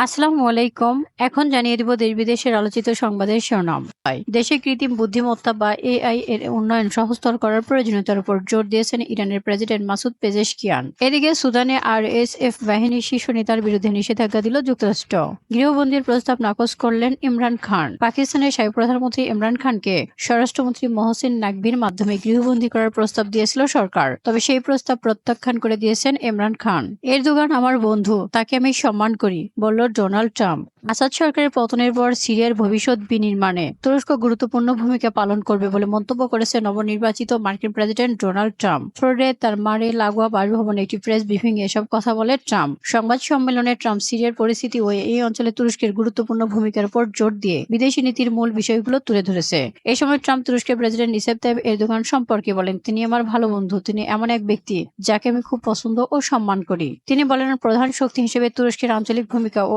আসসালামু আলাইকুম। এখন জানিয়ে দিব দেশ-বিদেশের আলোচিত সংবাদের শিরোনাম। দেশে কৃত্রিম বুদ্ধিমত্তা বা এআই এর উন্নয়ন সহজতর করার প্রয়োজনীয়তার উপর জোর দিয়েছেন ইরানের প্রেসিডেন্ট মাসুদ পেজেশকিয়ান। এদিকে সুদানে আরএসএফ বাহিনীর শীর্ষ নেতার বিরুদ্ধে নিষেধাজ্ঞা দিল যুক্তরাষ্ট্র। গৃহবন্দীর প্রস্তাব নাকচ করলেন ইমরান খান। পাকিস্তানের সাবেক প্রধানমন্ত্রী ইমরান খানকে স্বরাষ্ট্রমন্ত্রী মহসিন নাকভির মাধ্যমে গৃহবন্দী করার প্রস্তাব দিয়েছিল সরকার, তবে সেই প্রস্তাব প্রত্যাখ্যান করে দিয়েছেন ইমরান খান। এরদোগান আমার বন্ধু, তাকে আমি সম্মান করি, বলল ডোনাল্ড ট্রাম্প। আসাদ সরকারের পতনের পর সিরিয়ার ভবিষ্যৎ বিনির্মাণে তুরস্ক গুরুত্বপূর্ণ ভূমিকা পালন করবে বলে মন্তব্য করেছে নবনির্বাচিত মার্কিন প্রেসিডেন্ট ডোনাল্ড ট্রাম্প। ফ্লোরিডায় তার মারে লাগোয়া বাসভবনে একটি প্রেস ব্রিফিংয়ে এসব কথা বলে ট্রাম্প। সংবাদ সম্মেলনে ট্রাম্প সিরিয়ার পরিস্থিতি ও এই অঞ্চলে তুরস্কের গুরুত্বপূর্ণ ভূমিকার উপর জোর দিয়ে বিদেশি নীতির মূল বিষয়গুলো তুলে ধরেছে। এই সময় ট্রাম্প তুরস্কের প্রেসিডেন্ট রিসেপ তাইপ এরদোগান সম্পর্কে বলেন, তিনি আমার ভালো বন্ধু, তিনি এমন এক ব্যক্তি যাকে আমি খুব পছন্দ ও সম্মান করি। তিনি বলেন, প্রধান শক্তি হিসেবে তুরস্কের আঞ্চলিক ভূমিকা ও